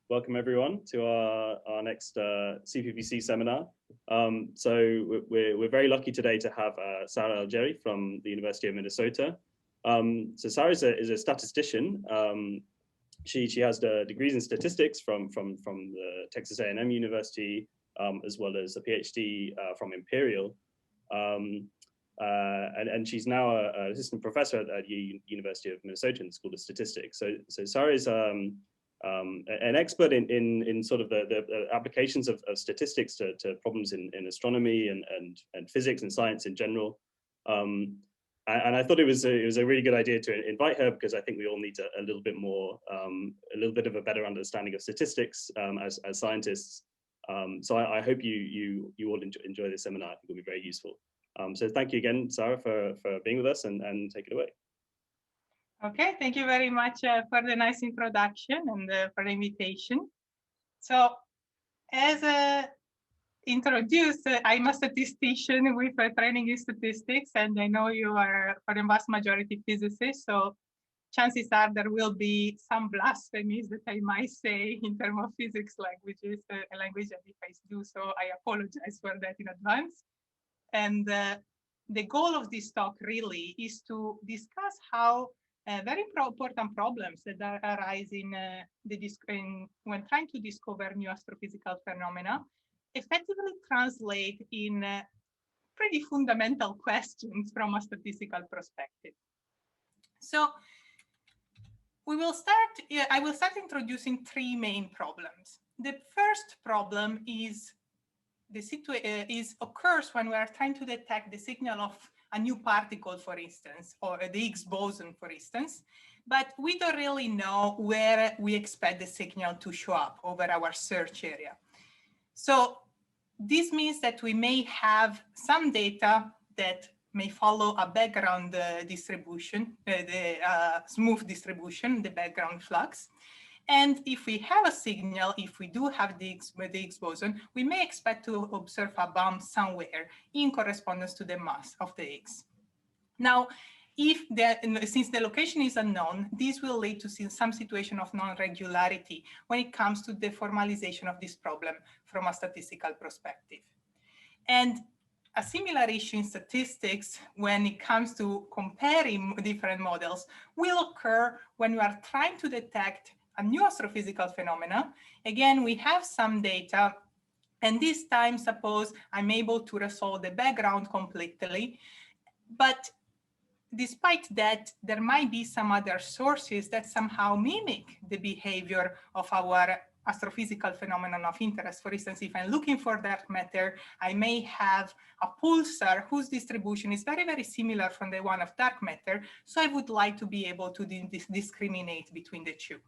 Welcome everyone to our next CPPC seminar. So we're very lucky today to have Sara Algeri from the University of Minnesota. So Sara is a statistician. She has the degrees in statistics from the Texas A&M University, as well as a PhD from Imperial. And she's now an assistant professor at the University of Minnesota in the School of Statistics. So Sara is an expert in sort of the applications of statistics to problems in astronomy and physics and science in general. And I thought it was a really good idea to invite her because I think we all need a little bit more, a little bit of a better understanding of statistics as scientists. So I hope you all enjoy this seminar. I think it'll be very useful. So thank you again, Sara, for being with us and take it away. Okay, thank you very much for the nice introduction and for the invitation. So as introduced, I'm a statistician with a training in statistics, and I know you are for the vast majority physicists, so chances are there will be some blasphemies that I might say in terms of physics languages, a language that if I do so, I apologize for that in advance. And the goal of this talk really is to discuss how very important problems that arise when trying to discover new astrophysical phenomena effectively translate in pretty fundamental questions from a statistical perspective. So we will start, I will start introducing three main problems. The first problem is occurs when we are trying to detect the signal of a new particle, for instance, or the Higgs boson, for instance, but we don't really know where we expect the signal to show up over our search area. So this means that we may have some data that may follow a background distribution, the smooth distribution, the background flux. And if we have a signal, if we do have the Higgs boson, we may expect to observe a bump somewhere in correspondence to the mass of the Higgs. Now, since the location is unknown, this will lead to some situation of non-regularity when it comes to the formalization of this problem from a statistical perspective. And a similar issue in statistics when it comes to comparing different models will occur when we are trying to detect a new astrophysical phenomena. Again, we have some data, and this time, suppose I'm able to resolve the background completely, but despite that, there might be some other sources that somehow mimic the behavior of our astrophysical phenomenon of interest. For instance, if I'm looking for dark matter, I may have a pulsar whose distribution is very, very similar from the one of dark matter. So I would like to be able to discriminate between the two.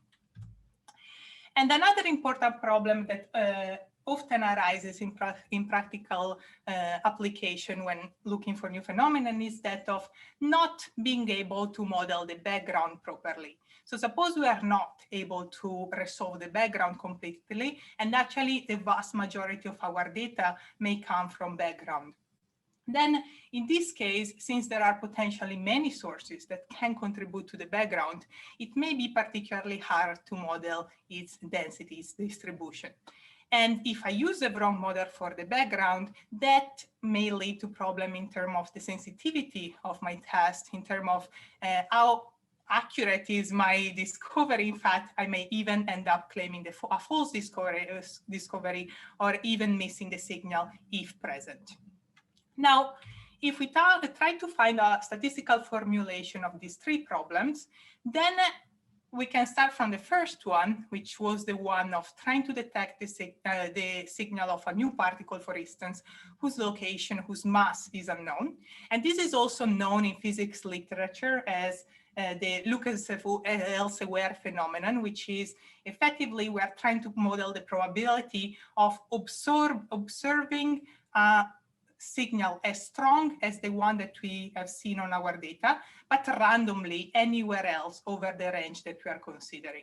And another important problem that often arises in practical application when looking for new phenomena is that of not being able to model the background properly. So suppose we are not able to resolve the background completely, and actually the vast majority of our data may come from background. Then in this case, since there are potentially many sources that can contribute to the background, it may be particularly hard to model its densities distribution. And if I use the wrong model for the background, that may lead to problem in terms of the sensitivity of my test, in terms of how accurate is my discovery. In fact, I may even end up claiming a false discovery or even missing the signal if present. Now, if we try to find a statistical formulation of these three problems, then we can start from the first one, which was the one of trying to detect the signal of a new particle, for instance, whose location, whose mass is unknown. And this is also known in physics literature as the Lucas-Elsewhere phenomenon, which is effectively we are trying to model the probability of observing a signal as strong as the one that we have seen on our data, but randomly anywhere else over the range that we are considering.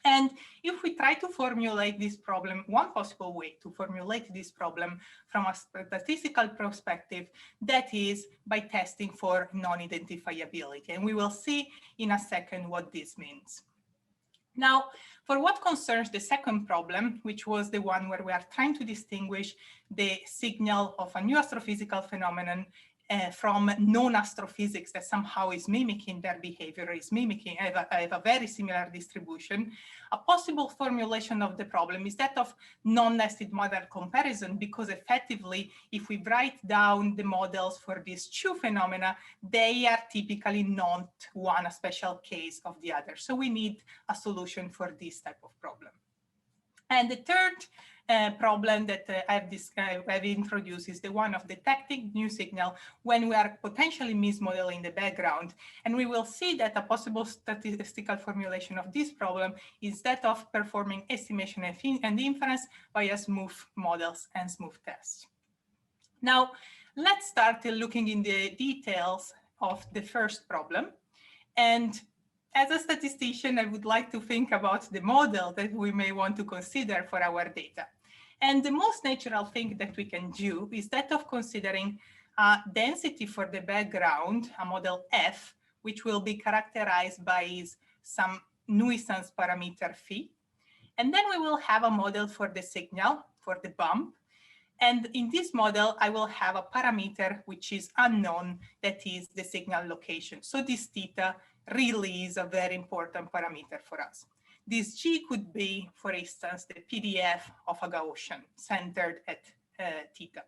And if we try to formulate this problem, one possible way to formulate this problem from a statistical perspective, that is by testing for non-identifiability. And we will see in a second what this means. Now, for what concerns the second problem, which was the one where we are trying to distinguish the signal of a new astrophysical phenomenon from non-astrophysics that somehow is mimicking their behavior, is mimicking, have a very similar distribution. A possible formulation of the problem is that of non-nested model comparison, because effectively, if we write down the models for these two phenomena, they are typically not one a special case of the other. So we need a solution for this type of problem. And the third problem that I've introduced is the one of detecting new signal when we are potentially mismodeling the background. And we will see that a possible statistical formulation of this problem is that of performing estimation and inference via smooth models and smooth tests. Now, let's start looking in the details of the first problem. And as a statistician, I would like to think about the model that we may want to consider for our data. And the most natural thing that we can do is that of considering a density for the background, a model F, which will be characterized by some nuisance parameter phi. And then we will have a model for the signal, for the bump. And in this model, I will have a parameter which is unknown, that is the signal location. So this theta really is a very important parameter for us. This G could be, for instance, the PDF of a Gaussian centered at theta.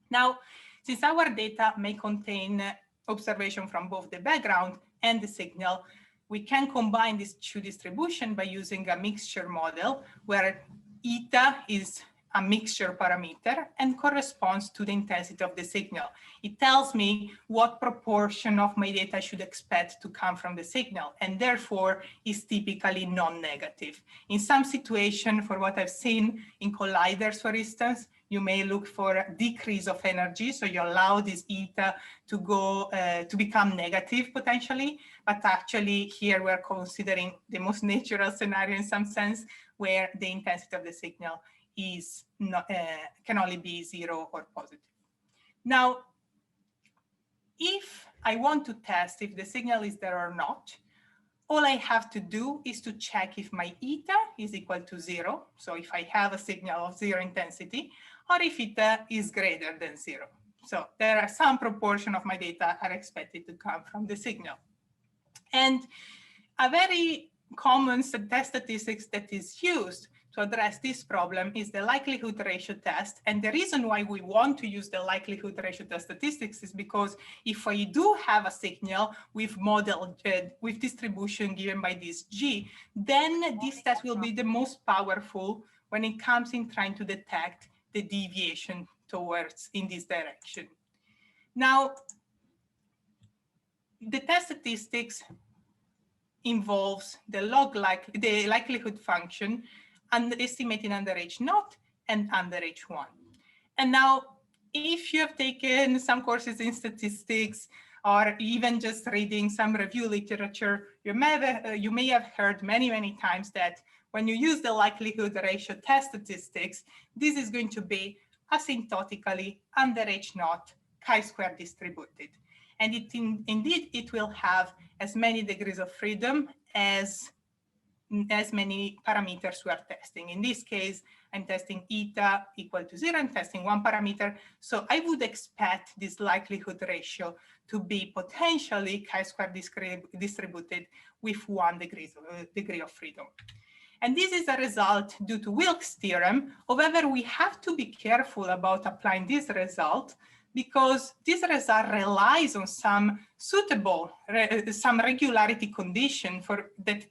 Now, since our data may contain observation from both the background and the signal, we can combine these two distributions by using a mixture model where eta is a mixture parameter and corresponds to the intensity of the signal. It tells me what proportion of my data I should expect to come from the signal, and therefore is typically non-negative. In some situation, for what I've seen in colliders, for instance, you may look for a decrease of energy, so you allow this eta to go to become negative potentially, but actually here we're considering the most natural scenario in some sense, where the intensity of the signal is not, can only be 0 or positive. Now, if I want to test if the signal is there or not, all I have to do is to check if my eta is equal to 0. So if I have a signal of 0 intensity, or if eta is greater than 0. So there are some proportion of my data are expected to come from the signal. And a very common test statistics that is used to address this problem is the likelihood ratio test. And the reason why we want to use the likelihood ratio test statistics is because if I do have a signal with model, with distribution given by this G, then this test will be the most powerful when it comes in trying to detect the deviation towards in this direction. Now, the test statistics involves the likelihood function and estimating under H0 and under H1. And now, if you have taken some courses in statistics or even just reading some review literature, you may have heard many, many times that when you use the likelihood ratio test statistics, this is going to be asymptotically under H0 chi-square distributed. And indeed, it will have as many degrees of freedom as many parameters we are testing. In this case, I'm testing eta equal to 0, I'm testing one parameter. So I would expect this likelihood ratio to be potentially chi-square distributed with 1 degree of freedom. And this is a result due to Wilks' theorem. However, we have to be careful about applying this result because this result relies on some suitable, some regularity condition for that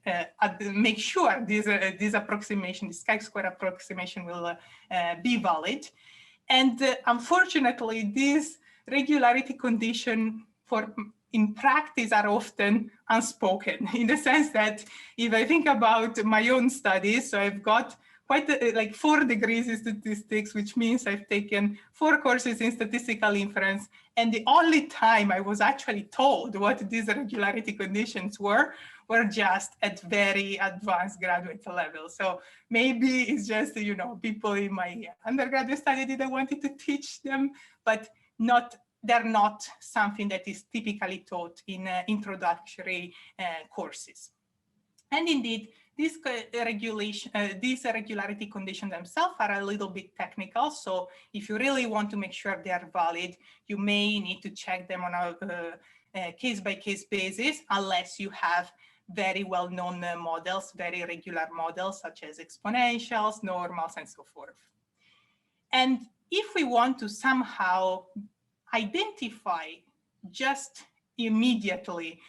make sure this approximation, this chi-square approximation will be valid. And unfortunately, this regularity condition in practice are often unspoken, in the sense that if I think about my own studies, so I've got quite like 4 degrees in statistics, which means I've taken 4 courses in statistical inference. And the only time I was actually told what these regularity conditions were just at very advanced graduate level. So maybe it's just, you know, people in my undergraduate study didn't want to teach them, but they're not something that is typically taught in introductory courses. And indeed, these regularity conditions themselves are a little bit technical. So if you really want to make sure they are valid, you may need to check them on a case-by-case basis, unless you have very well-known models, very regular models, such as exponentials, normals, and so forth. And if we want to somehow identify just immediately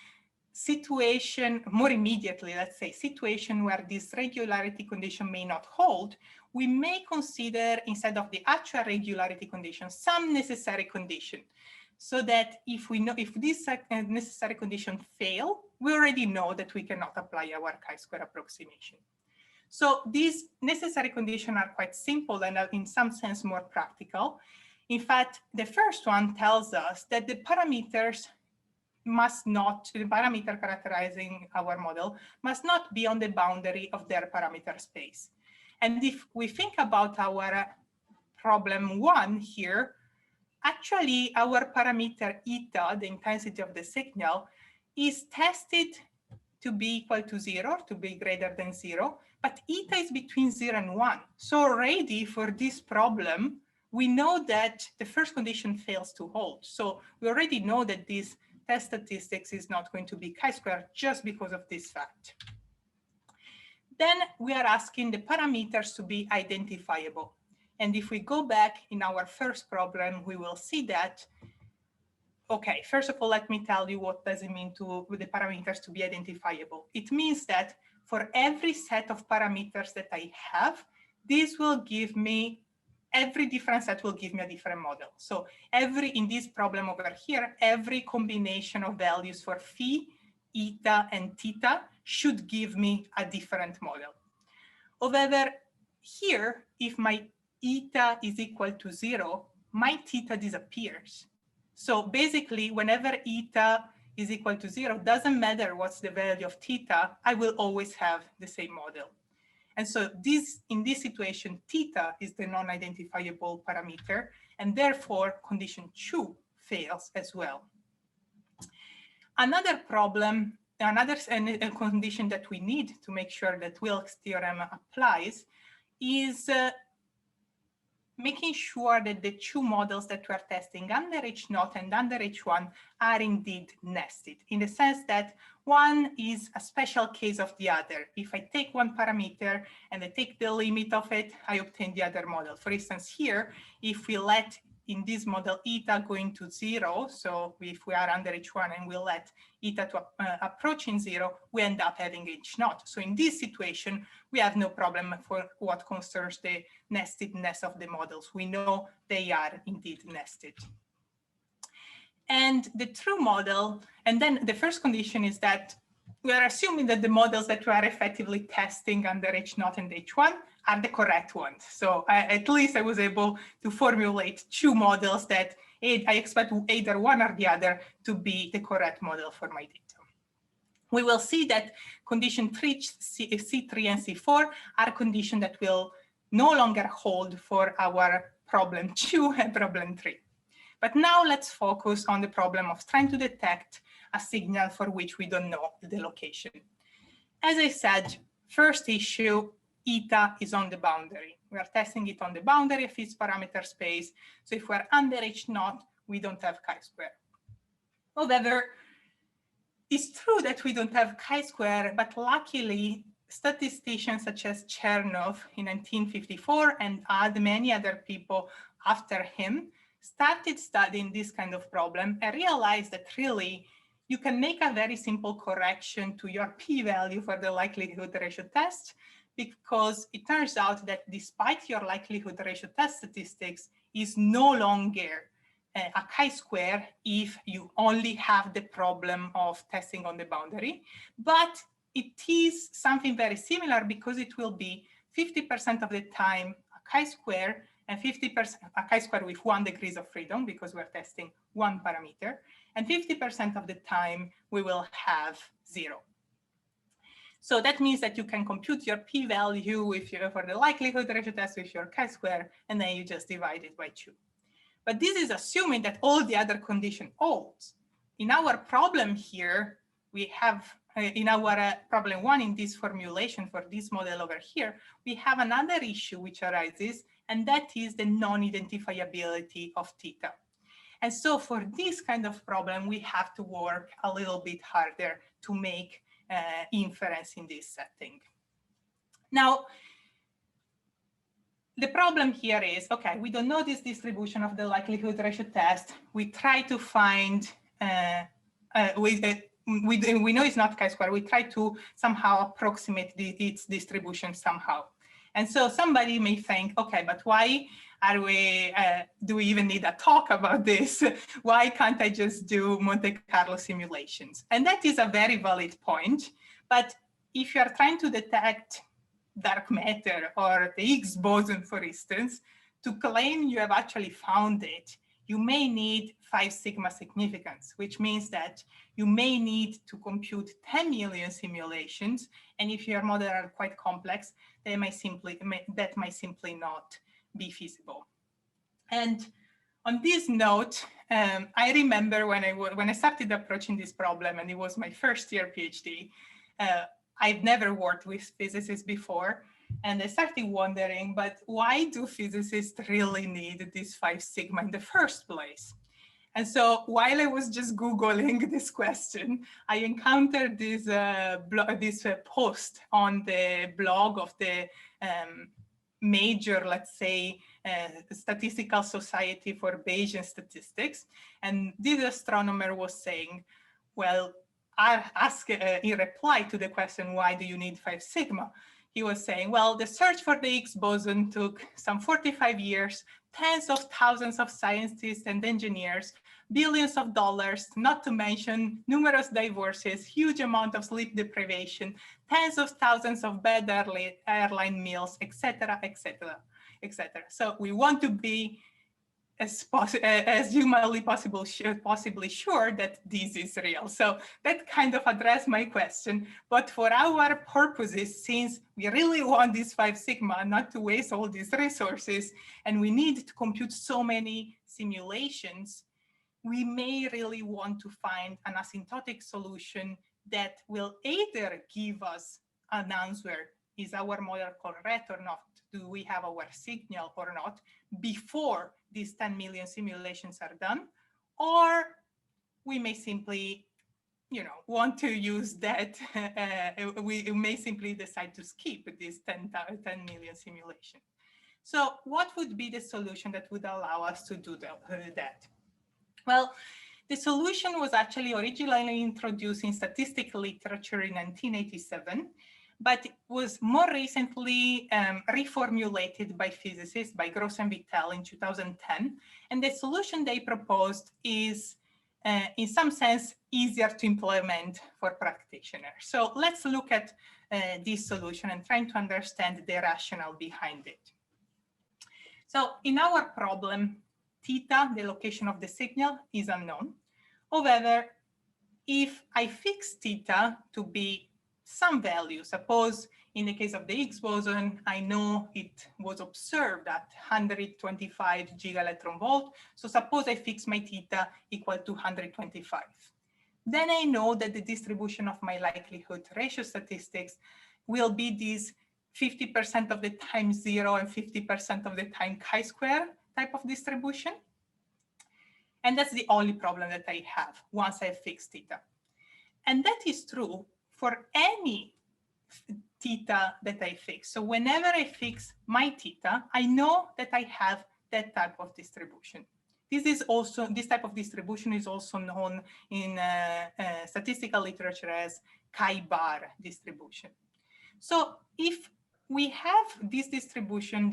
more immediately, let's say, situation where this regularity condition may not hold, we may consider, instead of the actual regularity condition, some necessary condition, so that if this necessary condition fail, we already know that we cannot apply our chi-square approximation. So these necessary conditions are quite simple and are in some sense more practical. In fact, the first one tells us that the parameters the parameter characterizing our model must not be on the boundary of their parameter space. And if we think about our problem 1 here, actually our parameter eta, the intensity of the signal, is tested to be equal to 0, to be greater than 0, but eta is between 0 and 1. So already for this problem, we know that the first condition fails to hold. So we already know that this test statistics is not going to be chi-square just because of this fact. Then we are asking the parameters to be identifiable. And if we go back in our first problem, we will see that, okay, first of all, let me tell you what does it mean with the parameters to be identifiable. It means that for every set of parameters that I have, this will give me every different set will give me a different model. So in this problem over here, every combination of values for phi, eta, and theta should give me a different model. However, here, if my eta is equal to 0, my theta disappears. So basically, whenever eta is equal to 0, doesn't matter what's the value of theta, I will always have the same model. And so in this situation, theta is the non-identifiable parameter, and therefore condition 2 fails as well. Another problem, another condition that we need to make sure that Wilks theorem applies is making sure that the two models that we are testing under H0 and under H1 are indeed nested, in the sense that one is a special case of the other. If I take one parameter and I take the limit of it, I obtain the other model. For instance, here, if we let in this model eta going to 0, so if we are under H1 and we let eta to approaching 0, we end up having H0. So in this situation, we have no problem for what concerns the nestedness of the models. We know they are indeed nested. And the true model, and then the first condition is that we are assuming that the models that we are effectively testing under H0 and H1 are the correct ones. So at least I was able to formulate two models that I expect either one or the other to be the correct model for my data. We will see that condition 3, C3 and C4 are conditions that will no longer hold for our problem 2 and problem 3. But now let's focus on the problem of trying to detect a signal for which we don't know the location. As I said, first issue, eta is on the boundary. We are testing it on the boundary of its parameter space. So if we're under H0, we don't have chi-square. However, it's true that we don't have chi-square, but luckily, statisticians such as Chernoff in 1954 and many other people after him started studying this kind of problem and realized that really you can make a very simple correction to your p-value for the likelihood ratio test, because it turns out that despite your likelihood ratio test statistics is no longer a chi-square if you only have the problem of testing on the boundary, but it is something very similar because it will be 50% of the time a chi-square and 50% a chi-square with 1 degree of freedom because we're testing one parameter, and 50% of the time we will have 0. So that means that you can compute your p-value for the likelihood ratio test with your chi-square, and then you just divide it by 2. But this is assuming that all the other condition holds. In our problem here, we have in our problem one, in this formulation for this model over here, we have another issue which arises, and that is the non-identifiability of theta. And so for this kind of problem, we have to work a little bit harder to make inference in this setting. Now, the problem here is, okay, we don't know this distribution of the likelihood ratio test. We try to find, we know it's not chi-square. We try to somehow approximate its distribution somehow. And so somebody may think, okay, but why are we, do we even need a talk about this? Why can't I just do Monte Carlo simulations? And that is a very valid point. But if you are trying to detect dark matter or the Higgs boson, for instance, to claim you have actually found it, you may need 5 sigma significance, which means that you may need to compute 10 million simulations. And if your models are quite complex, that might simply not be feasible. And on this note, I remember when I started approaching this problem, and it was my first year PhD, I've never worked with physicists before, and I started wondering, but why do physicists really need this 5 sigma in the first place? And so while I was just Googling this question, I encountered this, post on the blog of the major, let's say, statistical society for Bayesian statistics. And this astronomer was saying, well, in reply to the question, why do you need 5 sigma? He was saying, well, the search for the Higgs boson took some 45 years, tens of thousands of scientists and engineers, billions of dollars, not to mention numerous divorces, huge amount of sleep deprivation, tens of thousands of bad airline meals, etc., etc., etc. So we want to be as humanly possibly sure that this is real. So that kind of addressed my question. But for our purposes, since we really want this 5 sigma, not to waste all these resources, and we need to compute so many simulations, we may really want to find an asymptotic solution that will either give us an answer, is our model correct or not? Do we have our signal or not before these 10 million simulations are done? Or we may simply, want to use that. We may simply decide to skip this 10 million simulation. So what would be the solution that would allow us to do that? Well, the solution was actually originally introduced in statistical literature in 1987, but it was more recently reformulated by physicists, by Gross and Vittel in 2010. And the solution they proposed is, in some sense, easier to implement for practitioners. So let's look at this solution and trying to understand the rationale behind it. So in our problem, theta, the location of the signal, is unknown. However, if I fix theta to be some value, suppose in the case of the Higgs boson, I know it was observed at 125 gigaelectron volt. So suppose I fix my theta equal to 125. Then I know that the distribution of my likelihood ratio statistics will be this 50% of the time 0 and 50% of the time chi-square type of distribution. And that's the only problem that I have once I fix theta. And that is true for any theta that I fix. So whenever I fix my theta, I know that I have that type of distribution. This type of distribution is also known in statistical literature as chi-bar distribution. So if we have this distribution,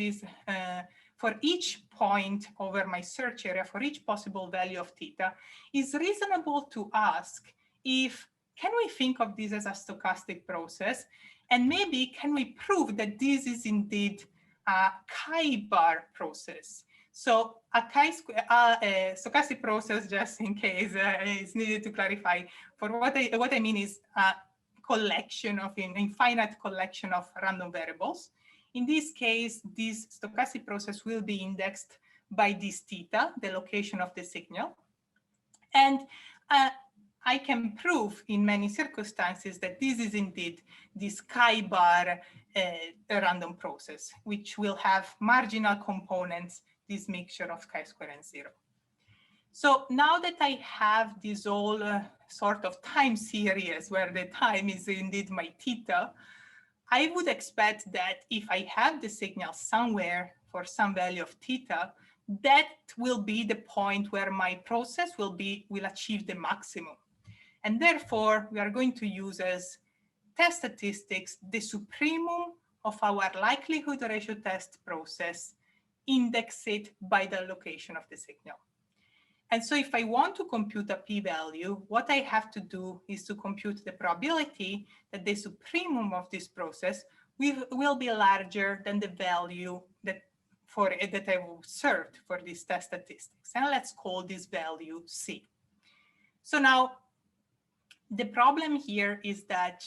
for each point over my search area, for each possible value of theta, it's reasonable to ask if, can we think of this as a stochastic process? And maybe can we prove that this is indeed a chi-bar process? So a stochastic process, just in case is needed to clarify, for what I mean is a collection of an infinite collection of random variables. In this case, this stochastic process will be indexed by this theta, the location of the signal. And I can prove in many circumstances that this is indeed this chi-bar random process, which will have marginal components, this mixture of chi-square and 0. So now that I have this whole sort of time series where the time is indeed my theta, I would expect that if I have the signal somewhere for some value of theta, that will be the point where my process will achieve the maximum. And therefore, we are going to use as test statistics the supremum of our likelihood ratio test process, indexed by the location of the signal. And so if I want to compute a p-value, what I have to do is to compute the probability that the supremum of this process will be larger than the value that I observed for this test statistics. And let's call this value C. So now the problem here is that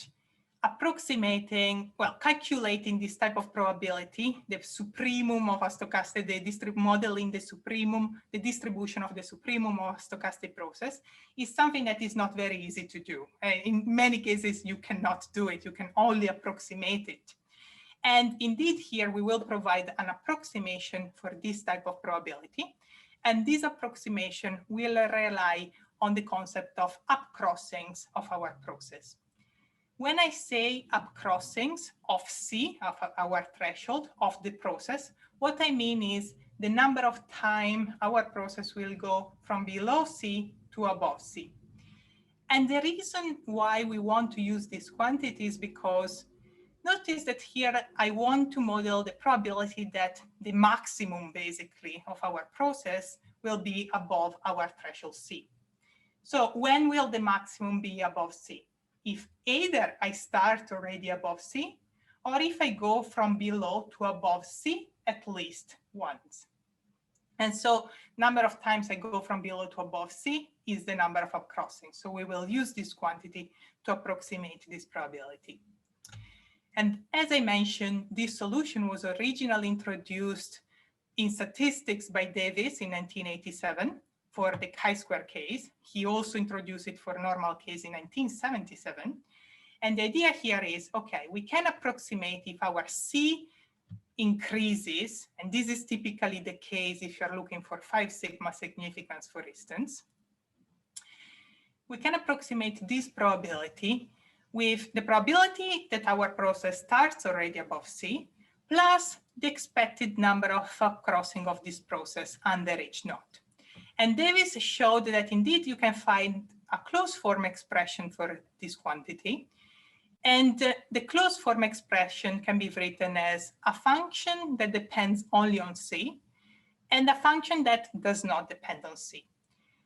calculating this type of probability, the supremum of a stochastic, modeling the distribution of the supremum of a stochastic process is something that is not very easy to do. In many cases, you cannot do it. You can only approximate it. And indeed, here we will provide an approximation for this type of probability. And this approximation will rely on the concept of upcrossings of our process. When I say upcrossings of C, of our threshold of the process, what I mean is the number of times our process will go from below C to above C. And the reason why we want to use this quantity is because notice that here I want to model the probability that the maximum, basically, of our process will be above our threshold C. So when will the maximum be above C? If either I start already above C, or if I go from below to above C at least once. And so number of times I go from below to above C is the number of upcrossings. So we will use this quantity to approximate this probability. And as I mentioned, this solution was originally introduced in statistics by Davis in 1987 for the chi-square case. He also introduced it for normal case in 1977. And the idea here is, okay, we can approximate if our C increases, and this is typically the case if you're looking for 5 sigma significance, for instance. We can approximate this probability with the probability that our process starts already above C, plus the expected number of crossing of this process under each node. And Davis showed that indeed you can find a closed form expression for this quantity. And the closed form expression can be written as a function that depends only on C and a function that does not depend on C.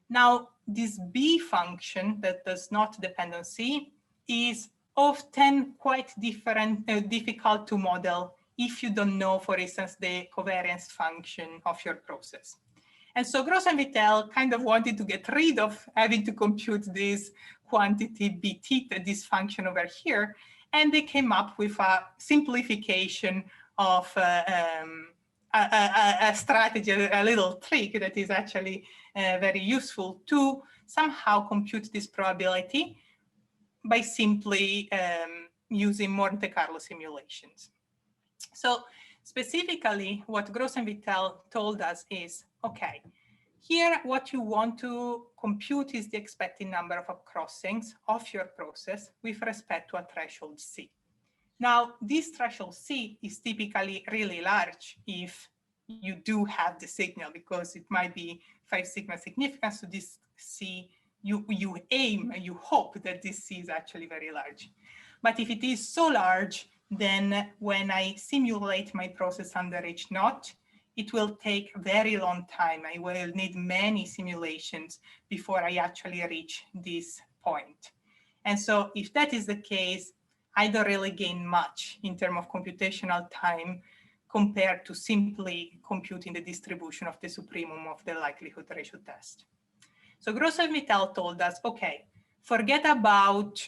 Now, this B function that does not depend on C is often quite difficult to model if you don't know, for instance, the covariance function of your process. And so Gross and Vittel kind of wanted to get rid of having to compute this quantity B theta, this function over here, and they came up with a simplification of a strategy, a little trick that is actually very useful to somehow compute this probability by simply using Monte Carlo simulations. So specifically, what Gross and Vittel told us is, okay, here what you want to compute is the expected number of upcrossings of your process with respect to a threshold C. Now, this threshold C is typically really large if you do have the signal, because it might be 5 sigma significance. So this C, you aim and you hope that this C is actually very large. But if it is so large, then when I simulate my process under each node, it will take a very long time. I will need many simulations before I actually reach this point. And so if that is the case, I don't really gain much in terms of computational time compared to simply computing the distribution of the supremum of the likelihood ratio test. So Gross and Vittel told us, okay, forget about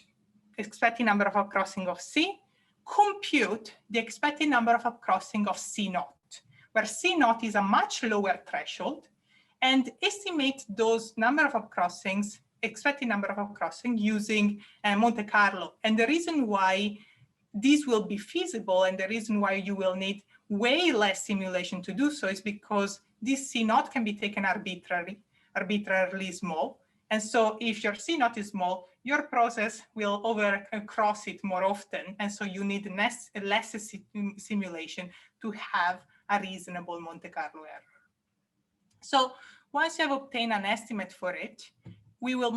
expected number of upcrossing of C, compute the expected number of upcrossing of C naught, where C naught is a much lower threshold, and estimate those number of upcrossings expected number of crossing using Monte Carlo. And the reason why this will be feasible and the reason why you will need way less simulation to do so is because this C naught can be taken arbitrarily small. And so if your C naught is small, your process will overcross it more often. And so you need less simulation to have a reasonable Monte Carlo error. So once you have obtained an estimate for it, we will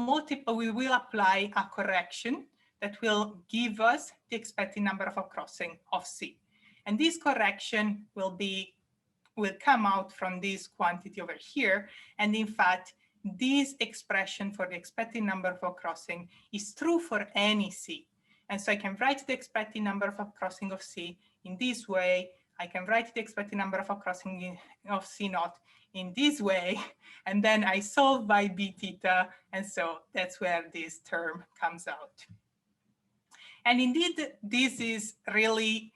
apply a correction that will give us the expected number of crossing of C. And this correction will come out from this quantity over here. And in fact, this expression for the expected number of crossing is true for any C. And so I can write the expected number of crossing of C in this way. I can write the expected number of crossing of C naught in this way. And then I solve by B theta. And so that's where this term comes out. And indeed, this is really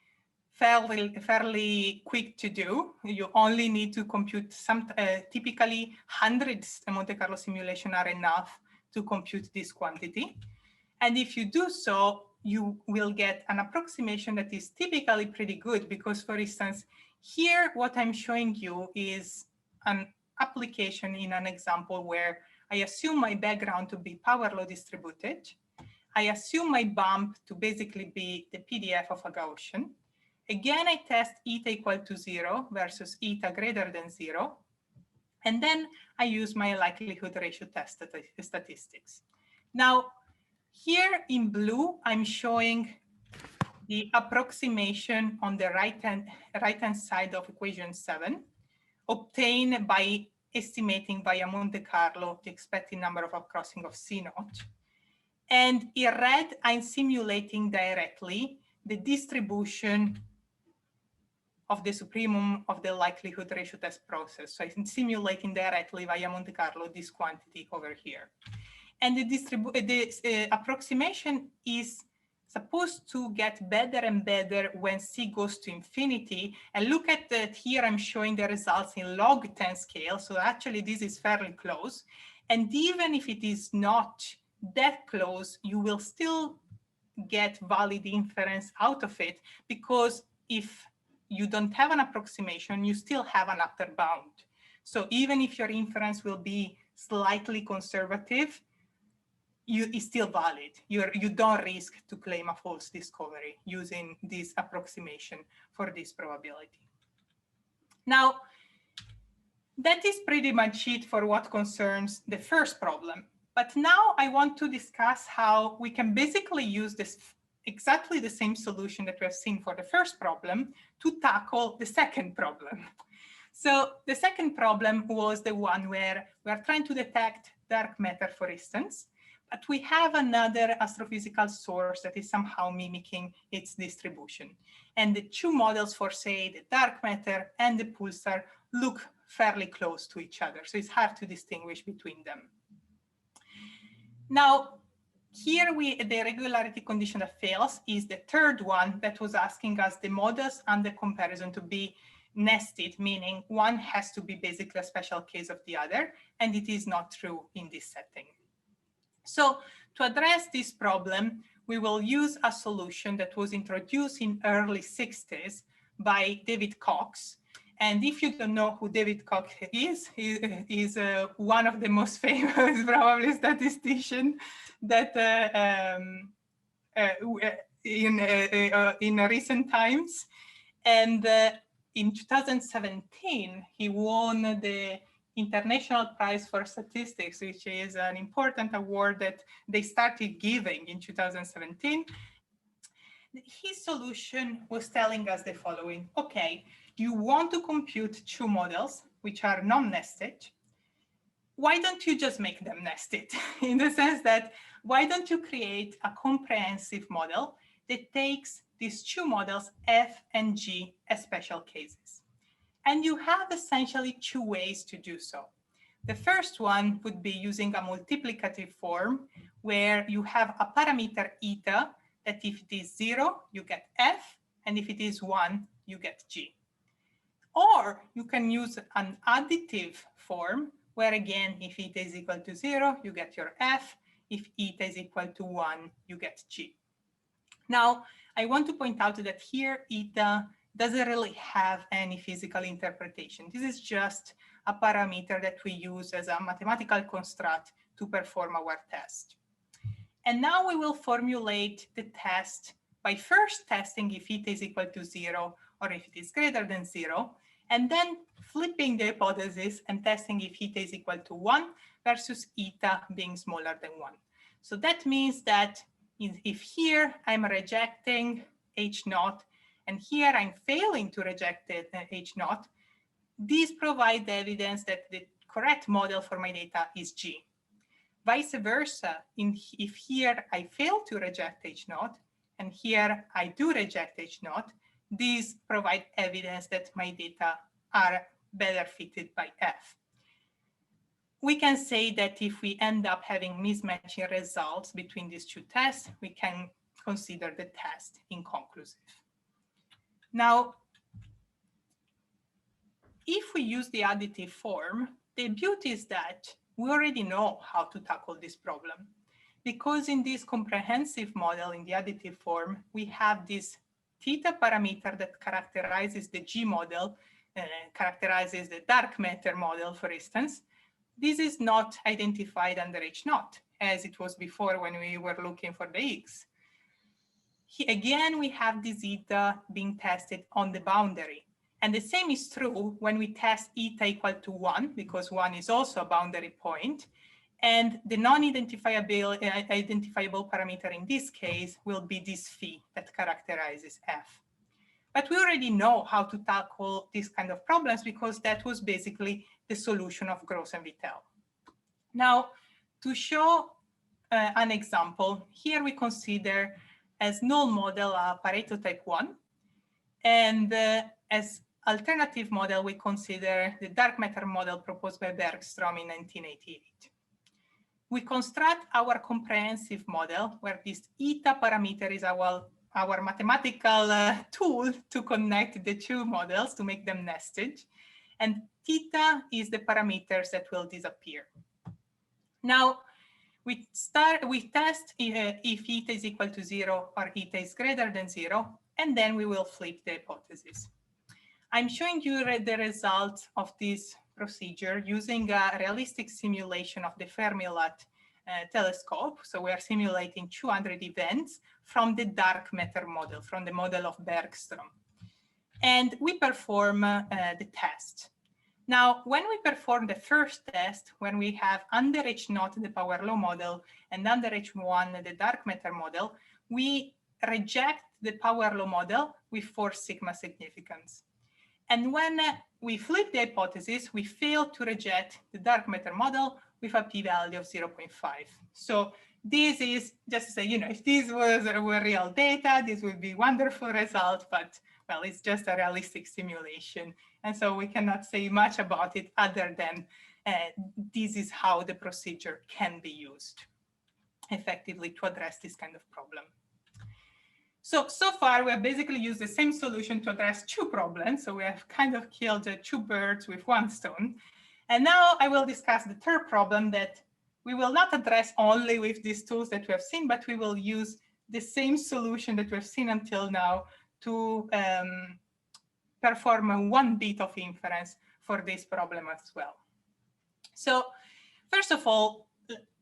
fairly quick to do. You only need to compute typically hundreds of Monte Carlo simulation are enough to compute this quantity. And if you do so, you will get an approximation that is typically pretty good because, for instance, here what I'm showing you is an application in an example where I assume my background to be power law distributed. I assume my bump to basically be the PDF of a Gaussian. Again, I test eta equal to 0 versus eta greater than 0. And then I use my likelihood ratio test statistics. Now, here in blue, I'm showing the approximation on the right-hand side of equation 7, obtained by estimating via Monte Carlo the expected number of crossing of C naught. And in red, I'm simulating directly the distribution of the supremum of the likelihood ratio test process. So I'm simulating directly via Monte Carlo this quantity over here. And the approximation is supposed to get better and better when C goes to infinity. And look at that here, I'm showing the results in log 10 scale. So actually this is fairly close. And even if it is not that close, you will still get valid inference out of it, because if you don't have an approximation, you still have an upper bound. So even if your inference will be slightly conservative, it's still valid. You don't risk to claim a false discovery using this approximation for this probability. Now, that is pretty much it for what concerns the first problem. But now I want to discuss how we can basically use this exactly the same solution that we have seen for the first problem to tackle the second problem. So the second problem was the one where we are trying to detect dark matter, for instance, but we have another astrophysical source that is somehow mimicking its distribution. And the two models for, say, the dark matter and the pulsar look fairly close to each other. So it's hard to distinguish between them. Now, here the regularity condition that fails is the third one that was asking us the models and the comparison to be nested, meaning one has to be basically a special case of the other, and it is not true in this setting. So to address this problem, we will use a solution that was introduced in early 60s by David Cox. And if you don't know who David Cox is, he is one of the most famous, probably, statistician that in recent times. And in 2017, he won the International Prize for Statistics, which is an important award that they started giving in 2017. His solution was telling us the following: okay, you want to compute two models which are non-nested. Why don't you just make them nested? In the sense that, why don't you create a comprehensive model that takes these two models, F and G, as special cases? And you have essentially two ways to do so. The first one would be using a multiplicative form where you have a parameter eta that if it is 0, you get F, and if it is 1, you get G. Or you can use an additive form where again, if eta is equal to 0, you get your f. If eta is equal to 1, you get g. Now, I want to point out that here eta doesn't really have any physical interpretation. This is just a parameter that we use as a mathematical construct to perform our test. And now we will formulate the test by first testing if eta is equal to 0 or if it is greater than 0, and then flipping the hypothesis and testing if eta is equal to 1 versus eta being smaller than 1. So that means that if here I'm rejecting H naught, and here I'm failing to reject H naught, these provide the evidence that the correct model for my data is G. Vice versa, if here I fail to reject H naught, and here I do reject H naught, these provide evidence that my data are better fitted by F. We can say that if we end up having mismatching results between these two tests, we can consider the test inconclusive. Now, if we use the additive form, the beauty is that we already know how to tackle this problem. Because in this comprehensive model in the additive form, we have this theta parameter that characterizes the G model, characterizes the dark matter model, for instance. This is not identified under H naught, as it was before when we were looking for the X. Again, we have this eta being tested on the boundary. And the same is true when we test eta equal to 1, because 1 is also a boundary point. And the non-identifiable parameter in this case will be this phi that characterizes F. But we already know how to tackle these kind of problems because that was basically the solution of Gross and Vittel. Now, to show an example, here we consider as null model Pareto type 1. And as alternative model, we consider the dark matter model proposed by Bergstrom in 1988. We construct our comprehensive model where this eta parameter is our mathematical tool to connect the two models to make them nested. And theta is the parameters that will disappear. Now, we test if eta is equal to 0 or eta is greater than 0, and then we will flip the hypothesis. I'm showing you the results of this procedure using a realistic simulation of the Fermi-Lat telescope. So we are simulating 200 events from the dark matter model, from the model of Bergstrom. And we perform the test. Now, when we perform the first test, when we have under H naught the power law model and under H1 the dark matter model, we reject the power law model with 4 sigma significance. And when we flip the hypothesis, we fail to reject the dark matter model with a p-value of 0.5. So this is just to say, if this were real data, this would be wonderful result, but well, it's just a realistic simulation. And so we cannot say much about it other than this is how the procedure can be used effectively to address this kind of problem. So far, we have basically used the same solution to address 2 problems. So we have kind of killed 2 birds with 1 stone. And now I will discuss the third problem that we will not address only with these tools that we have seen, but we will use the same solution that we've seen until now to perform 1 bit of inference for this problem as well. So first of all,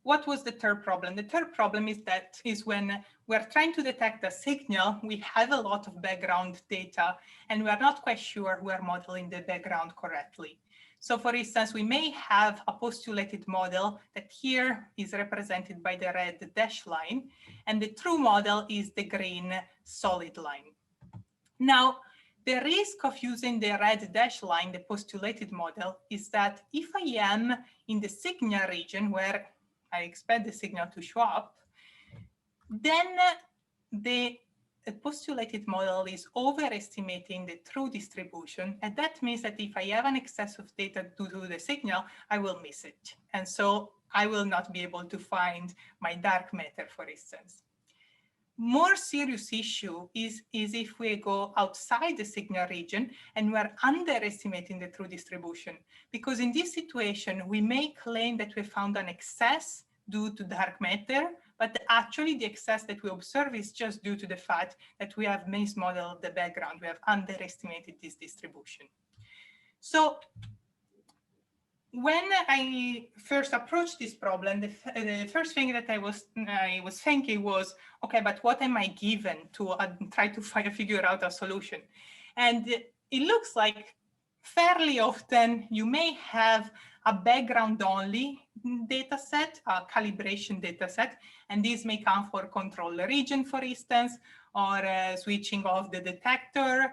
what was the third problem? The third problem is when we're trying to detect a signal, we have a lot of background data, and we are not quite sure we're modeling the background correctly. So for instance, we may have a postulated model that here is represented by the red dashed line, and the true model is the green solid line. Now, the risk of using the red dashed line, the postulated model, is that if I am in the signal region where I expect the signal to show up, then the postulated model is overestimating the true distribution. And that means that if I have an excess of data to do the signal, I will miss it. And so I will not be able to find my dark matter, for instance. more serious issue is if we go outside the signal region and we're underestimating the true distribution. Because in this situation, we may claim that we found an excess due to dark matter, but actually the excess that we observe is just due to the fact that we have mismodeled the background. We have underestimated this distribution. So when I first approached this problem, the first thing that I was thinking was, okay, but what am I given to try to figure out a solution? And it looks like fairly often you may have a background only data set, a calibration data set, and these may come for control region, for instance, or switching off the detector,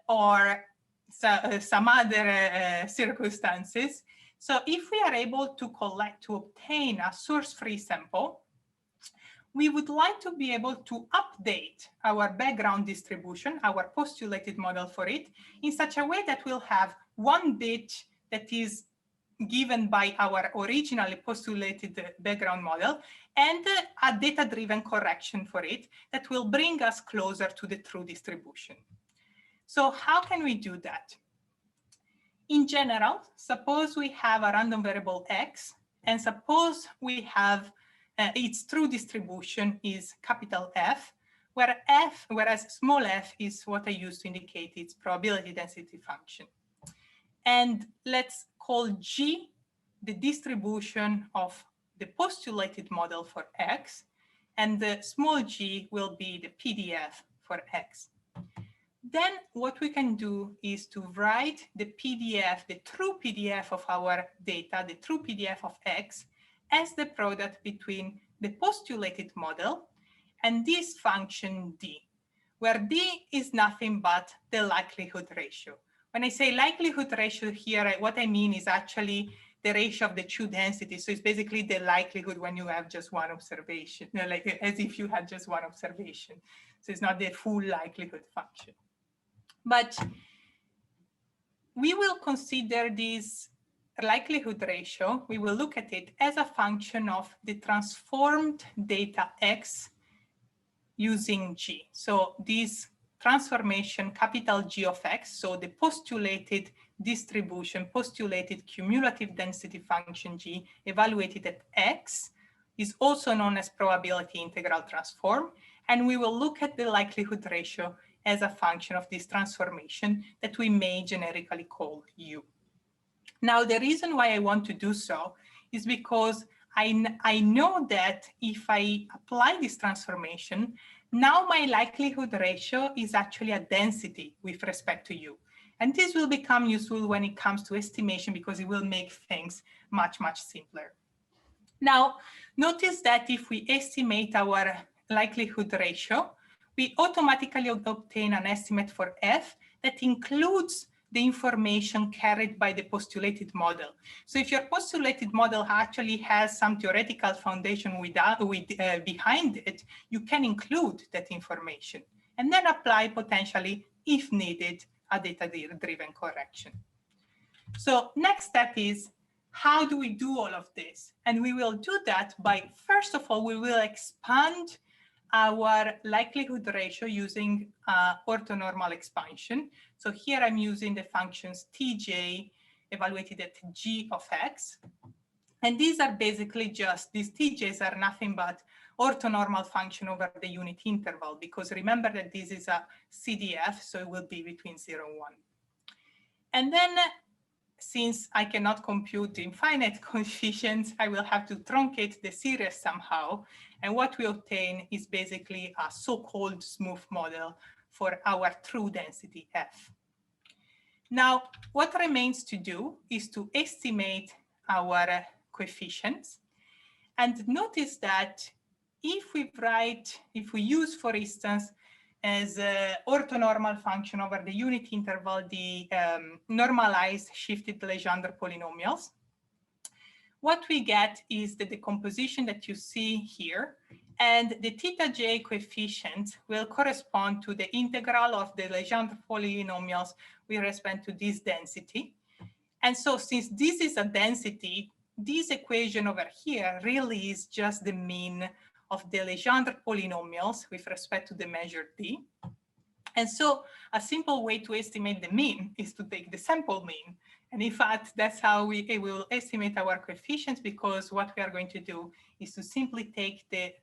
or some other circumstances. So if we are able to obtain a source-free sample, we would like to be able to update our background distribution, our postulated model for it, in such a way that we'll have one bit that is given by our originally postulated background model and a data-driven correction for it that will bring us closer to the true distribution. So how can we do that? In general, suppose we have a random variable x, and suppose we have its true distribution is capital F, whereas small f is what I use to indicate its probability density function. And let's call G the distribution of the postulated model for x, and the small g will be the PDF for x. Then what we can do is to write the PDF, the true PDF of our data, the true PDF of x, as the product between the postulated model and this function d, where d is nothing but the likelihood ratio. When I say likelihood ratio here, what I mean is actually the ratio of the two densities. So it's basically the likelihood when you have just one observation, like as if you had just one observation. So it's not the full likelihood function. But we will consider this likelihood ratio, we will look at it as a function of the transformed data x using G. So this transformation, capital G of x, so the postulated distribution, postulated cumulative density function G evaluated at x is also known as probability integral transform. And we will look at the likelihood ratio as a function of this transformation that we may generically call U. Now, the reason why I want to do so is because I know that if I apply this transformation, now my likelihood ratio is actually a density with respect to U. And this will become useful when it comes to estimation because it will make things much, much simpler. Now, notice that if we estimate our likelihood ratio, we automatically obtain an estimate for F that includes the information carried by the postulated model. So if your postulated model actually has some theoretical foundation behind it, you can include that information and then apply potentially, if needed, a data-driven correction. So next step is, how do we do all of this? And we will do that by, first of all, we will expand our likelihood ratio using orthonormal expansion. So here I'm using the functions tj evaluated at g of x. And these are basically just, these tj's are nothing but orthonormal function over the unit interval, because remember that this is a CDF, so it will be between 0 and 1. And then since I cannot compute infinite coefficients, I will have to truncate the series somehow. And what we obtain is basically a so-called smooth model for our true density F. Now, what remains to do is to estimate our coefficients. And notice that if we use, for instance, as an orthonormal function over the unit interval, the normalized shifted Legendre polynomials, what we get is the decomposition that you see here, and the theta j coefficient will correspond to the integral of the Legendre polynomials with respect to this density. And so since this is a density, this equation over here really is just the mean of the Legendre polynomials with respect to the measure d. And so a simple way to estimate the mean is to take the sample mean. And in fact, that's how we will estimate our coefficients, because what we are going to do is to simply take the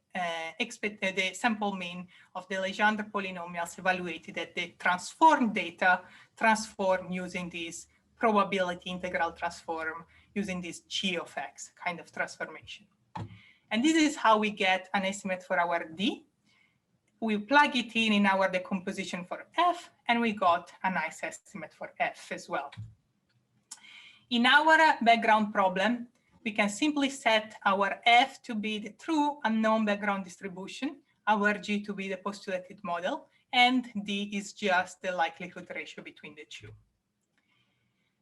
sample mean of the Legendre polynomials evaluated at the transformed data, transformed using this probability integral transform, using this g of x kind of transformation. And this is how we get an estimate for our d. We plug it in our decomposition for f, and we got a nice estimate for f as well. In our background problem, we can simply set our f to be the true unknown background distribution, our g to be the postulated model, and d is just the likelihood ratio between the two.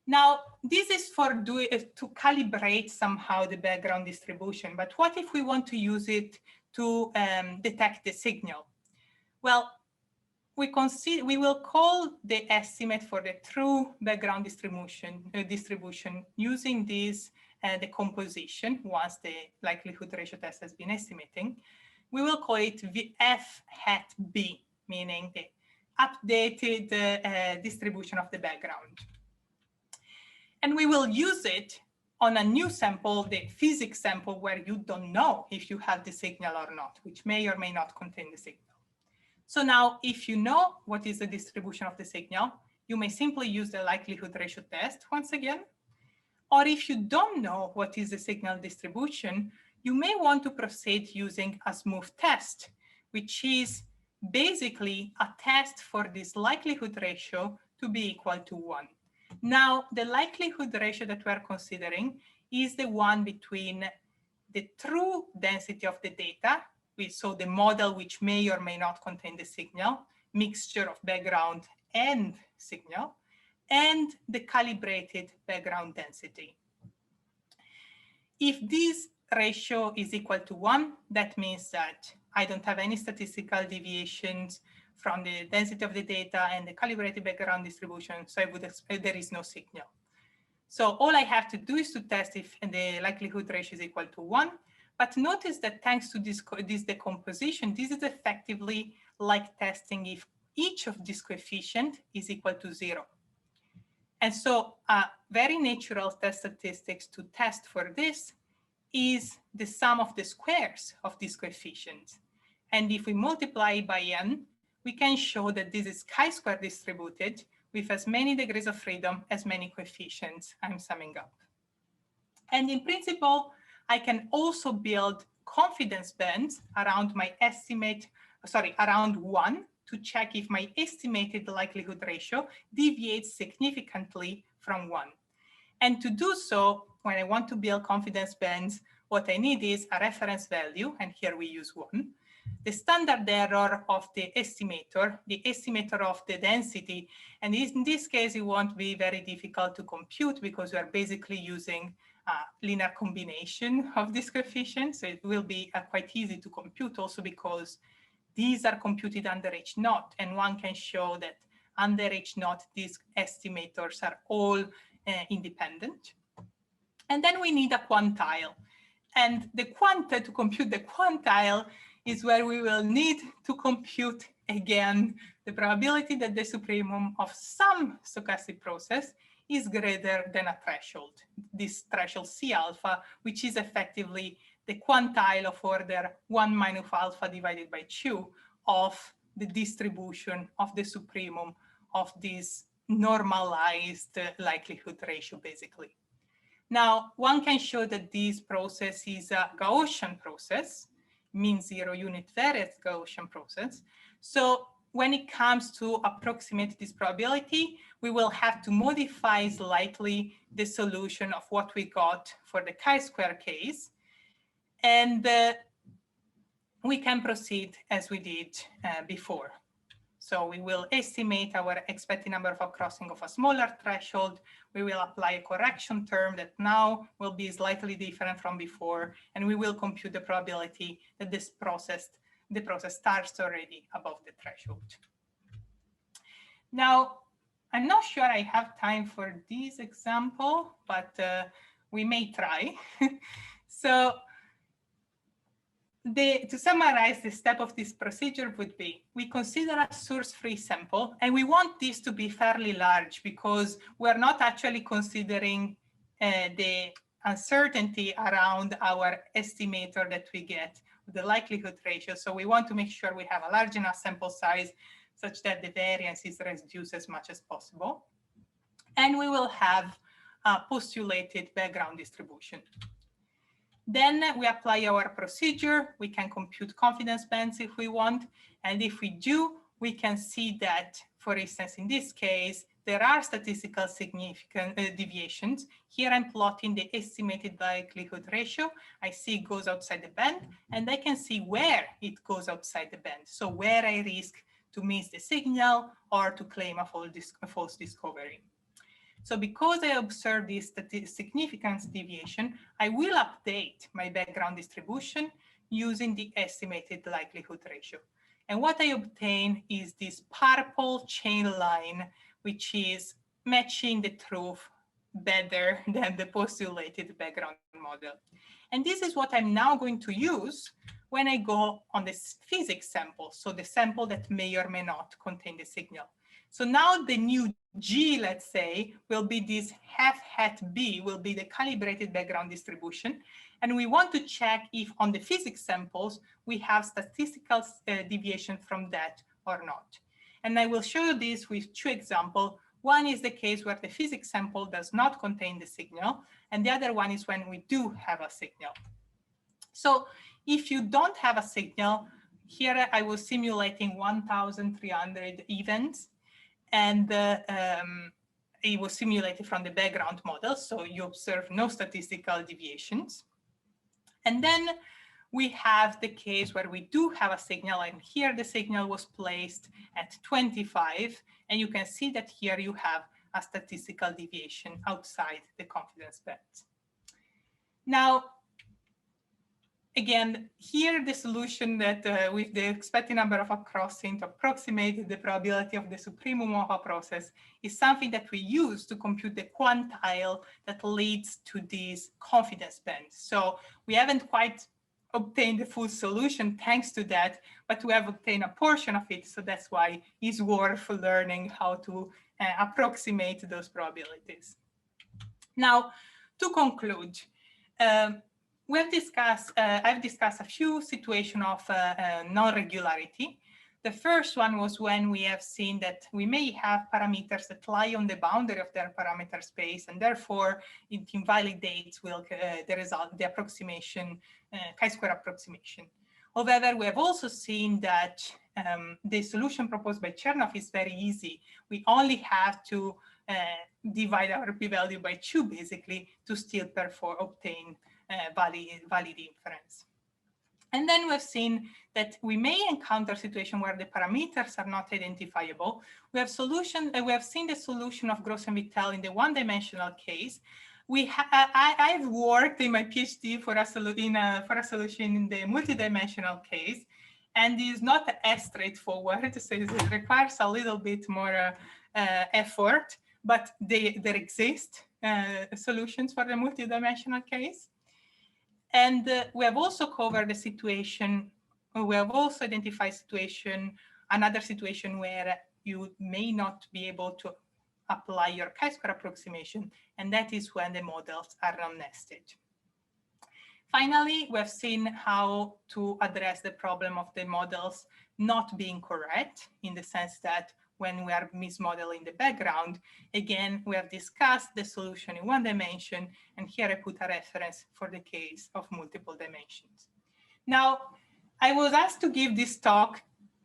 Now, this is for to calibrate somehow the background distribution, but what if we want to use it to detect the signal? Well, we will call the estimate for the true background distribution using this decomposition once the likelihood ratio test has been estimating. We will call it f hat b, meaning the updated distribution of the background. And we will use it on a new sample, the physics sample, where you don't know if you have the signal or not, which may or may not contain the signal. So now, if you know what is the distribution of the signal, you may simply use the likelihood ratio test once again. Or if you don't know what is the signal distribution, you may want to proceed using a smooth test, which is basically a test for this likelihood ratio to be equal to 1. Now, the likelihood ratio that we are considering is the one between the true density of the data, so the model which may or may not contain the signal, mixture of background and signal, and the calibrated background density. If this ratio is equal to 1, that means that I don't have any statistical deviations from the density of the data and the calibrated background distribution, so I would expect there is no signal. So all I have to do is to test if the likelihood ratio is equal to 1. But notice that thanks to this decomposition, this is effectively like testing if each of these coefficients is equal to 0. And so a very natural test statistics to test for this is the sum of the squares of these coefficients. And if we multiply by n, we can show that this is chi-square distributed with as many degrees of freedom as many coefficients I'm summing up. And in principle, I can also build confidence bands around my estimate, around 1 to check if my estimated likelihood ratio deviates significantly from 1. And to do so, when I want to build confidence bands, what I need is a reference value, and here we use 1, the standard error of the estimator of the density. And in this case, it won't be very difficult to compute because we are basically using linear combination of these coefficients. So it will be quite easy to compute also because these are computed under H0, and one can show that under H0, these estimators are all independent. And then we need a quantile. And the to compute the quantile is where we will need to compute again the probability that the supremum of some stochastic process is greater than a threshold, this threshold C alpha, which is effectively the quantile of order 1 minus alpha divided by 2 of the distribution of the supremum of this normalized likelihood ratio, basically. Now, one can show that this process is a Gaussian process, mean zero unit variance Gaussian process. So when it comes to approximate this probability, we will have to modify slightly the solution of what we got for the chi-square case. And we can proceed as we did before. So we will estimate our expected number of upcrossing of a smaller threshold. We will apply a correction term that now will be slightly different from before, and we will compute the probability that the process starts already above the threshold. Now, I'm not sure I have time for this example, but we may try. So To summarize, the step of this procedure would be, we consider a source-free sample, and we want this to be fairly large because we're not actually considering the uncertainty around our estimator that we get, the likelihood ratio. So we want to make sure we have a large enough sample size such that the variance is reduced as much as possible. And we will have a postulated background distribution. Then we apply our procedure. We can compute confidence bands if we want. And if we do, we can see that, for instance, in this case, there are statistical significant deviations. Here I'm plotting the estimated likelihood ratio. I see it goes outside the band, and I can see where it goes outside the band. So where I risk to miss the signal or to claim a false discovery. So because I observe this significance deviation, I will update my background distribution using the estimated likelihood ratio. And what I obtain is this purple chain line, which is matching the truth better than the postulated background model. And this is what I'm now going to use when I go on this physics sample, so the sample that may or may not contain the signal. So now the new G, let's say, will be this half hat B, will be the calibrated background distribution. And we want to check if on the physics samples, we have statistical deviation from that or not. And I will show you this with two examples. One is the case where the physics sample does not contain the signal, and the other one is when we do have a signal. So if you don't have a signal, here I was simulating 1,300 events, and it was simulated from the background model, so you observe no statistical deviations. And then we have the case where we do have a signal, and here the signal was placed at 25, and you can see that here you have a statistical deviation outside the confidence band. Now, again, here the solution that with the expected number of a crossing to approximate the probability of the supremum of a process is something that we use to compute the quantile that leads to these confidence bands. So we haven't quite obtained the full solution thanks to that, but we have obtained a portion of it. So that's why it's worth learning how to approximate those probabilities. Now, to conclude, I've discussed a few situations of non-regularity. The first one was when we have seen that we may have parameters that lie on the boundary of their parameter space, and therefore it invalidates the result, the approximation, chi-square approximation. However, we have also seen that the solution proposed by Chernoff is very easy. We only have to divide our p-value by 2, basically, to still obtain valid inference. And then we've seen that we may encounter a situation where the parameters are not identifiable. We have seen the solution of Gross and Vittel in the one-dimensional case. I've worked in my PhD for a solution in the multidimensional case, and it's not as straightforward. So it requires a little bit more effort, but there exist solutions for the multidimensional case. And we have also covered the situation, we have also identified another situation where you may not be able to apply your chi-square approximation, and that is when the models are non-nested. Finally, we have seen how to address the problem of the models not being correct, in the sense that when we are mismodeling the background, again, we have discussed the solution in one dimension, and here I put a reference for the case of multiple dimensions. Now, I was asked to give this talk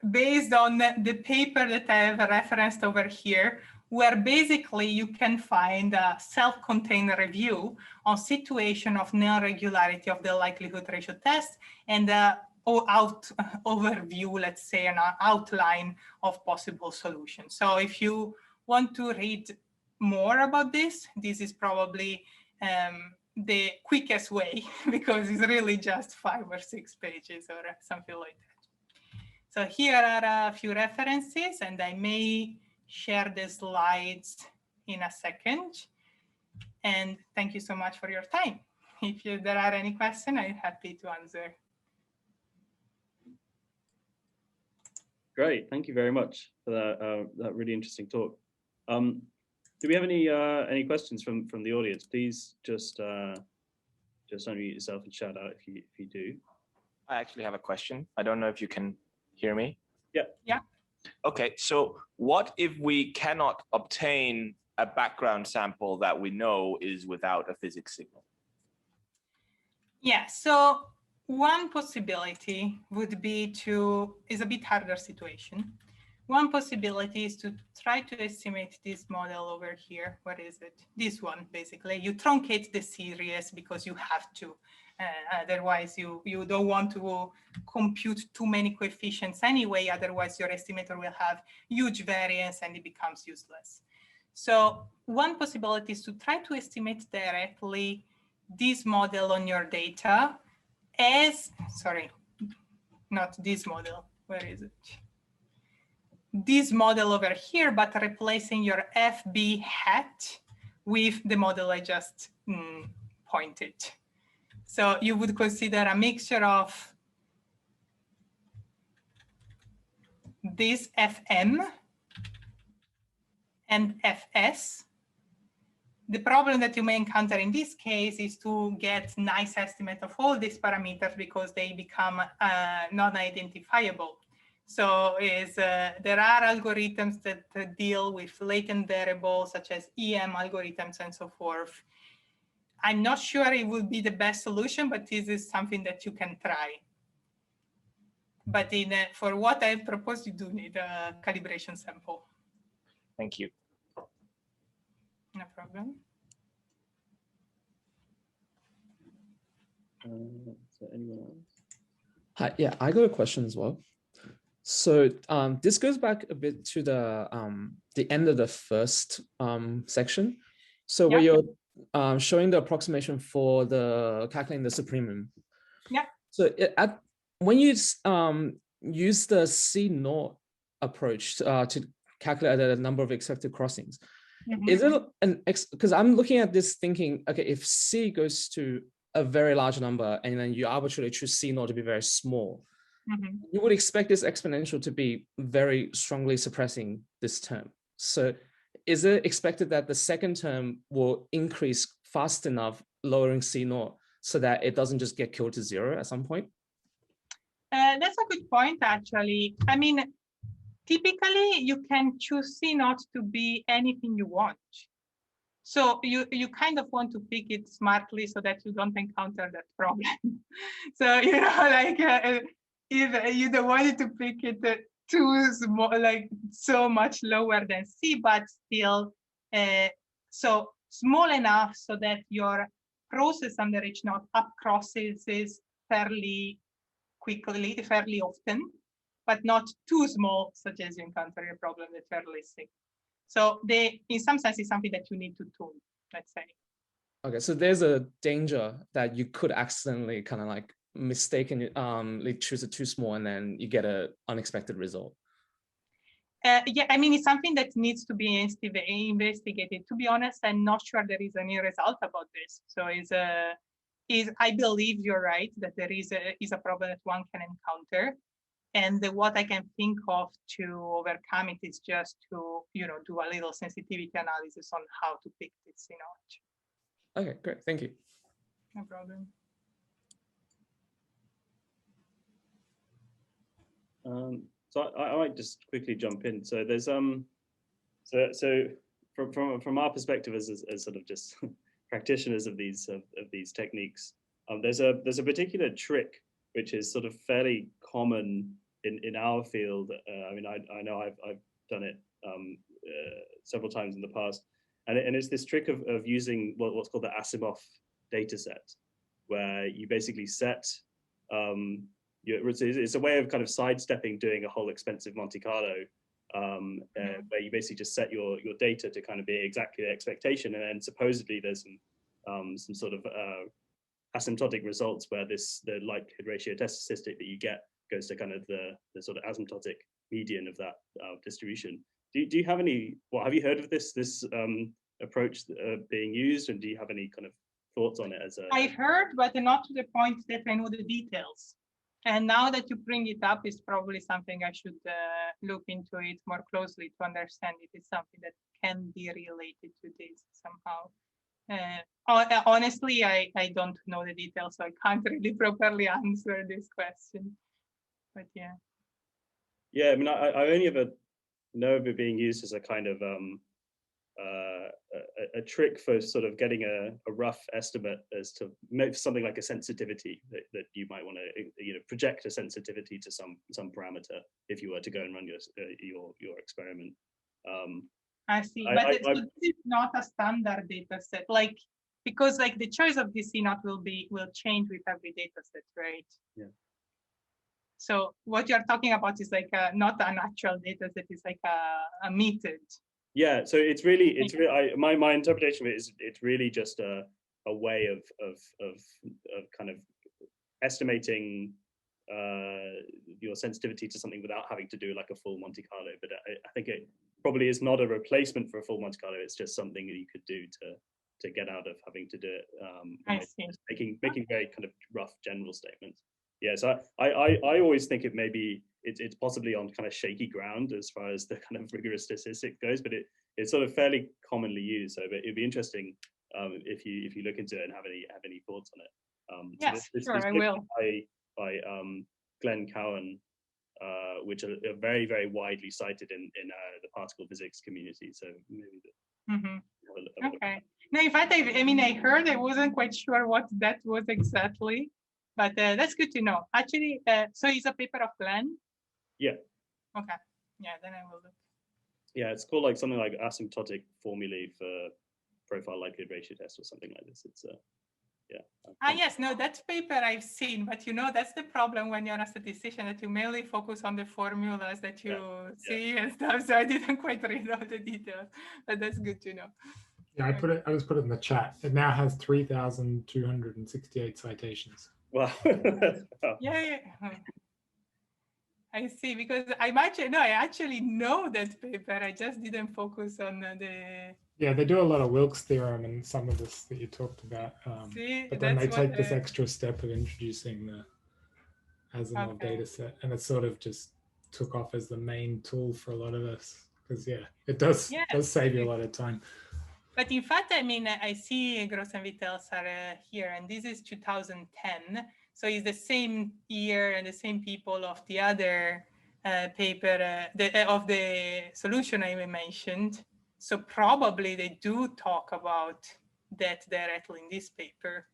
based on the paper that I have referenced over here, where basically you can find a self-contained review on situation of non-regularity of the likelihood ratio test and overview, let's say, an outline of possible solutions. So if you want to read more about this, this is probably the quickest way, because it's really just 5 or 6 pages or something like that. So here are a few references, and I may share the slides in a second. And thank you so much for your time. If there are any questions, I'm happy to answer. Great, thank you very much for that really interesting talk. Do we have any questions from the audience? Please just unmute yourself and shout out if you do. I actually have a question. I don't know if you can hear me. Yeah. Yeah. Okay, so what if we cannot obtain a background sample that we know is without a physics signal? Yeah, so one possibility would be is a bit harder situation. One possibility is to try to estimate this model over here. What is it? This one, basically. You truncate the series because you have to. Otherwise, you don't want to compute too many coefficients anyway. Otherwise, your estimator will have huge variance and it becomes useless. So one possibility is to try to estimate directly this model on your data as, sorry, not this model. Where is it? This model over here, but replacing your FB hat with the model I just pointed. So you would consider a mixture of this FM and FS. The problem that you may encounter in this case is to get nice estimate of all these parameters because they become non-identifiable. So there are algorithms that deal with latent variables such as EM algorithms and so forth. I'm not sure it would be the best solution, but this is something that you can try. But for what I propose, you do need a calibration sample. Thank you. No problem. So anyone else? Hi, yeah, I got a question as well. So this goes back a bit to the end of the first section. So where you're showing the approximation for the calculating the supremum. Yeah. So when you use the C0 approach to calculate the number of expected crossings, is it because I'm looking at this thinking, okay, if C goes to a very large number and then you arbitrarily choose C0 to be very small, you would expect this exponential to be very strongly suppressing this term. So is it expected that the second term will increase fast enough, lowering C0, so that it doesn't just get killed to zero at some point? That's a good point, actually. I mean, typically, you can choose C0 to be anything you want. So you kind of want to pick it smartly so that you don't encounter that problem. So, you know, like if you don't want it to pick it too small, like so much lower than C, but still so small enough so that your process under H0 up crosses is fairly quickly, fairly often, but not too small, such as you encounter a problem that's fairly sick. So in some sense, it's something that you need to tune, let's say. Okay, so there's a danger that you could accidentally kind of like mistakenly choose it too small and then you get an unexpected result. Yeah, I mean, it's something that needs to be investigated. To be honest, I'm not sure there is any result about this. So I believe you're right that there is a problem that one can encounter. And what I can think of to overcome it is just to, you know, do a little sensitivity analysis on how to pick this C0. Okay, great, thank you. No problem. So I might just quickly jump in. So there's so from our perspective as sort of just practitioners of these techniques, there's a particular trick which is sort of fairly common in our field. I mean, I know I've done it several times in the past, and it's this trick of using what's called the Asimov data set, where you basically set it's a way of kind of sidestepping doing a whole expensive Monte Carlo, where you basically just set your data to kind of be exactly the expectation, and then supposedly there's some sort of asymptotic results where the likelihood ratio test statistic that you get goes to kind of the sort of asymptotic median of that distribution. Do you have any? Well, have you heard of this approach being used, and do you have any kind of thoughts on it? As a I heard, but not to the point that I know the details. And now that you bring it up, it's probably something I should look into it more closely to understand if it's something that can be related to this somehow. Honestly, I don't know the details, so I can't really properly answer this question. But yeah. Yeah, I mean, I only ever know of it being used as a kind of a trick for sort of getting a rough estimate as to make something like a sensitivity that you might want to project a sensitivity to some parameter if you were to go and run your experiment. I see, but this is not a standard data set, like, because like the choice of the C0 will change with every data set, right? Yeah. So what you're talking about is like not an actual data set, it's like a meted. Yeah, so it's really my interpretation of it is it's really just a way of kind of estimating your sensitivity to something without having to do like a full Monte Carlo. But I think it probably is not a replacement for a full Monte Carlo. It's just something that you could do to get out of having to do it. I see. Making very kind of rough general statements. Yeah, so I always think it maybe it's possibly on kind of shaky ground as far as the kind of rigorous statistic goes, but it's sort of fairly commonly used. So it'd be interesting if you look into it and have any thoughts on it. Yes, so sure, I will. By Glenn Cowan, which are very, very widely cited in the particle physics community. So maybe okay. Now, in fact, I heard, I wasn't quite sure what that was exactly, but that's good to know. Actually, so it's a paper of Glenn? Yeah. Okay. Yeah, then I will look. Yeah, it's called like something like asymptotic formulae for profile likelihood ratio test or something like this. It's yeah. Yes, no, that paper I've seen, but that's the problem when you're a statistician, that you mainly focus on the formulas that you see and stuff. So I didn't quite read all the details, but that's good to know. Yeah, I just put it in the chat. It now has 3,268 citations. Wow. Yeah. I see, because I actually know that paper. I just didn't focus on the. Yeah, they do a lot of Wilks theorem and some of this that you talked about. But then they take this extra step of introducing the Asimov data set, and it sort of just took off as the main tool for a lot of us, because it does save you a lot of time. But in fact, I see Gross and Wittels are here, and this is 2010. So it's the same year and the same people of the other paper, of the solution I mentioned. So probably they do talk about that directly in this paper.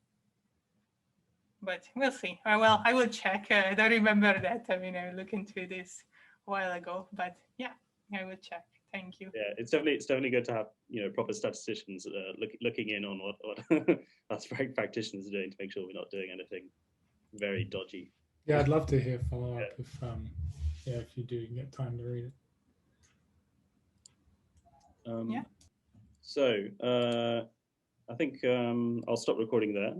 But we'll see. Well, I will check. I don't remember that. I looked into this a while ago, but yeah, I will check. Thank you. Yeah, it's definitely good to have proper statisticians looking in on what us practitioners are doing to make sure we're not doing anything very dodgy. Yeah, I'd love to hear follow up if you do get time to read it. So I think I'll stop recording there.